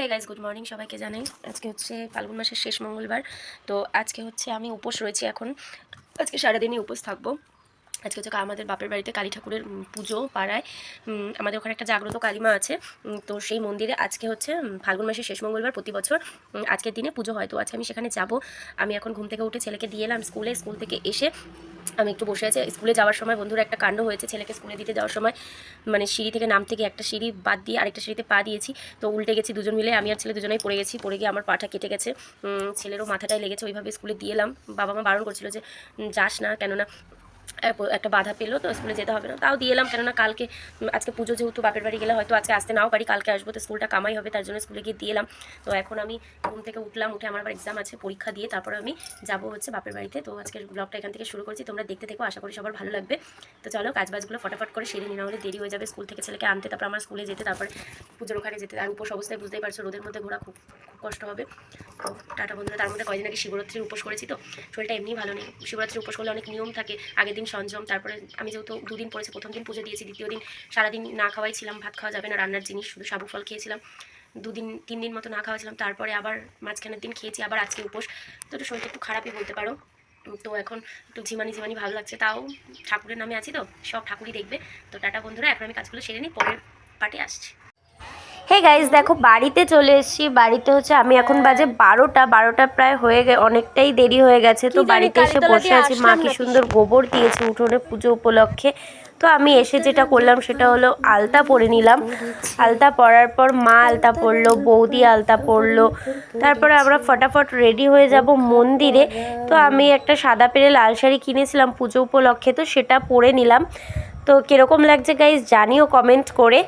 Hey guys, good morning সবাইকে জানাই। আজকে হচ্ছে ফাল্গুন মাসের শেষ মঙ্গলবার। তো আজকে হচ্ছে আমি উপোস রয়েছি এখন। আজকে সারাদিনই উপোস থাকবো। আজকে হচ্ছে আমাদের বাপের বাড়িতে কালী ঠাকুরের পুজো পাড়ায়। আমাদের ওখানে একটা জাগ্রত কালীমা আছে। তো সেই মন্দিরে আজকে হচ্ছে ফাল্গুন মাসের শেষ মঙ্গলবার প্রতি বছর আজকের দিনে পুজো হয়। তো আজকে আমি সেখানে যাব। আমি এখন ঘুম থেকে উঠে ছেলেকে দিয়ে এলাম স্কুল থেকে এসে আমি একটু বসে আছি। স্কুলে যাওয়ার সময় বন্ধুরা একটা কাণ্ড হয়েছে। ছেলেকে স্কুলে দিতে যাওয়ার সময় মানে সিঁড়ি থেকে নামতে গিয়ে একটা সিঁড়ি বাদ দিয়ে আরেকটা সিঁড়িতে পা দিয়েছি। তো উল্টে গেছি দুজন মিলে, আমি আর ছেলে দুজনেই পড়ে গেছি। পড়ে গিয়ে আমার পাটা কেটে গেছে। ছেলেরও মাথাটাই লেগেছে। ওইভাবে স্কুলে দিয়ে এলাম। বাবা মা বারণ করছিল যে যাস না, কেননা একটা বাধা পেলো, তো স্কুলে যেতে হবে না। তাও দিয়ে এলাম, কেননা কালকে আজকে পুজো, যেহেতু বাপের বাড়ি গেলে হয়তো আজকে আসতে নাও পারি, কালকে আসবো, তো স্কুলটা কামাই হবে, তার জন্য স্কুলে গিয়ে দিয়ে এলাম। তো এখন আমি ঘুম থেকে উঠলাম, উঠে আমার আবার এক্সাম আছে, পরীক্ষা দিয়ে তারপরে আমি যাবো হচ্ছে বাপের বাড়িতে। তো আজকের ব্লগটা এখান থেকে শুরু করছি, তোমরা দেখতে থেকো, আশা করি সবার ভালো লাগবে। তো চলো কাজবাজগুলো ফটাফট করে সেরে নিই, না হলে দেরি হয়ে যাবে স্কুল থেকে ছেলেকে আনতে, তারপর আমার স্কুলে যেতে, তারপরে পুজোর ওখানে যেতে। আর উপোস অবস্থায় বুঝতেই পারছো, রোদের মধ্যে ঘোরা খুব কষ্ট হবে। তো টাটা বন্ধুরা। তার মধ্যে কয়দিন আগে শিবরাত্রির উপোস করেছি, তো শরীরটা এমনি ভালো নেই। শিবরাত্রির উপোস করলে অনেক নিয়ম থাকে, আগের দিন সংযম, তারপরে আমি যেহেতু দুদিন পড়েছি, প্রথম দিন পুজো দিয়েছি, দ্বিতীয় দিন সারাদিন না খাওয়াই ছিলাম, ভাত খাওয়া যাবে না, রান্নার জিনিস শুধু সাবু ফল খেয়েছিলাম, 2-3 দিন মতো না খাওয়া ছিলাম, তারপরে আবার মাঝখানের দিন খেয়েছি, আবার আজকে উপোস। তো একটু শরীরটা একটু খারাপই বলতে পারো। তো এখন একটু ঝিমানি ভালো লাগছে, তাও ঠাকুরের নামে আছি, তো সব ঠাকুরই দেখবে। তো টাটা বন্ধুরা, এখন আমি কাজগুলো সেরে নিই, পরের পার্টে আসছি। হে গাইজ, দেখো বাড়িতে চলে এসেছি। বাড়িতে হচ্ছে আমি এখন বাজে 12টা প্রায় হয়ে অনেকটাই দেরি হয়ে গেছে। তো বাড়িতে এসে বসে আছি। মা কি সুন্দর গোবর দিয়েছে উঠোনে পুজো উপলক্ষে। তো আমি এসে যেটা করলাম সেটা হলো আলতা পরে নিলাম। আলতা পরার পর মা আলতা পরলো, বৌদি আলতা পরলো, তারপরে আমরা ফটাফট রেডি হয়ে যাব মন্দিরে। তো আমি একটা সাদা পেরে লাল শাড়ি কিনেছিলাম পুজো উপলক্ষে, তো সেটা পরে নিলাম। তো কীরকম লাগছে গাইজ জানিও কমেন্ট করে।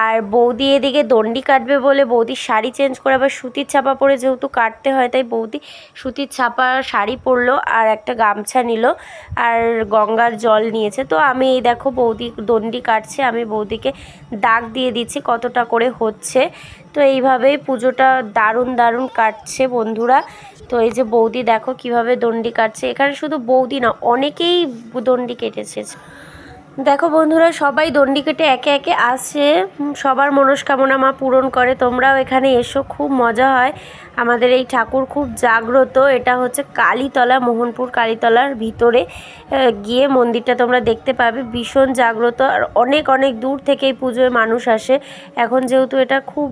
আর বৌদি এদিকে দণ্ডি কাটবে বলে বৌদি শাড়ি চেঞ্জ করে আবার সুতির ছাপা পরে, যেহেতু কাটতে হয় তাই বৌদি সুতির ছাপা শাড়ি পরলো আর একটা গামছা নিল আর গঙ্গার জল নিয়েছে। তো আমি এই দেখো বৌদি দণ্ডি কাটছে, আমি বৌদিকে দাগ দিয়ে দিচ্ছি কতটা করে হচ্ছে। তো এইভাবেই পুজোটা দারুণ কাটছে বন্ধুরা। তো এই যে বৌদি দেখো কিভাবে দণ্ডি কাটছে। এখানে শুধু বৌদি না, অনেকেই দণ্ডি কেটেছে। দেখো বন্ধুরা, সবাই দণ্ডি কেটে একে একে আসে, সবার মনস্কামনা মা পূরণ করে। তোমরাও এখানে এসো, খুব মজা হয়। আমাদের এই ঠাকুর খুব জাগ্রত। এটা হচ্ছে কালীতলা, মোহনপুর কালীতলার ভিতরে গিয়ে মন্দিরটা তোমরা দেখতে পাবে, ভীষণ জাগ্রত। আর অনেক দূর থেকে এই পুজোয় মানুষ আসে। এখন যেহেতু এটা খুব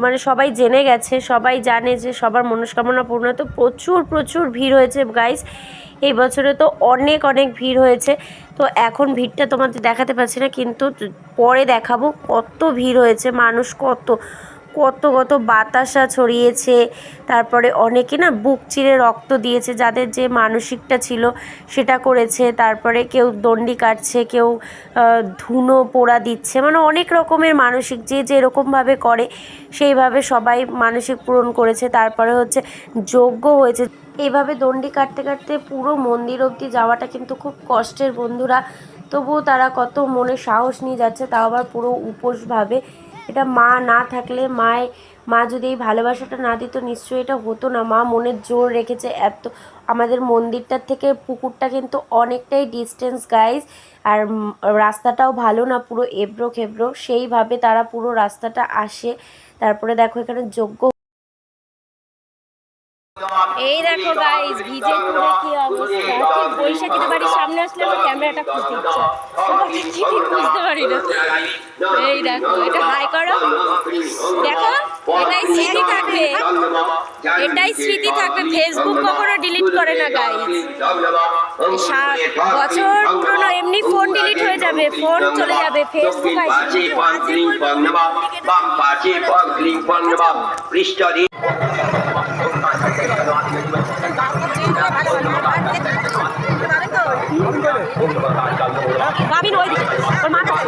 মানে সবাই জেনে গেছে, সবাই জানে যে সবার মনস্কামনা পূর্ণ, তো প্রচুর ভিড় হয়েছে গাইস। এই বছরে তো অনেক ভিড় হয়েছে। তো এখন ভিড়টা তোমাদের দেখাতে পারছি না, কিন্তু পরে দেখাবো। কত ভিড় হয়েছে, মানুষ কত বাতাসা ছড়িয়েছে। তারপরে অনেকে না বুক চিরে রক্ত দিয়েছে, যাদের যে মানসিকটা ছিল সেটা করেছে। তারপরে কেউ দণ্ডি কাটছে, কেউ ধুনো পোড়া দিচ্ছে, মানে অনেক রকমের মানসিক যে যেরকমভাবে করে সেইভাবে সবাই মানসিক পূরণ করেছে। তারপরে হচ্ছে যজ্ঞ হয়েছে। এইভাবে দণ্ডি কাটতে পুরো মন্দির অবধি যাওয়াটা কিন্তু খুব কষ্টের বন্ধুরা। তবুও তারা কত মনে সাহস নিয়ে যাচ্ছে, তাও আবার পুরো উপোসভাবে। এটা মা না থাকলে, মা যদি এই ভালোবাসাটা না দিত, নিশ্চয়ই এটা হতো না। মা মনের জোর রেখেছে এত। আমাদের মন্দিরটার থেকে পুকুরটা কিন্তু অনেকটাই ডিস্টেন্স গাইজ। আর রাস্তাটাও ভালো না, পুরো এবড়ো খেবড়ো, সেইভাবে তারা পুরো রাস্তাটা আসে। তারপরে দেখো এখানে যজ্ঞ। এই দেখো গাইস, ভিজে পুরো কি অবস্থা। ঠিক বৈশাখীদের বাড়ির সামনে আসলে আমার ক্যামেরাটা খুলতে ইচ্ছা, ঠিক বুঝতে পারি না। এই দেখো, এটা হাই করো, দেখো এটাই স্মৃতি থাকবে, ফেসবুক কখনো ডিলিট করে না গাইস। 7 বছর পুরনো এমনি ফোন ডিলিট হয়ে যাবে, ফোন চলে যাবে, ফেসবুক গাবিন ওই দিকে ওর মা রাস্তা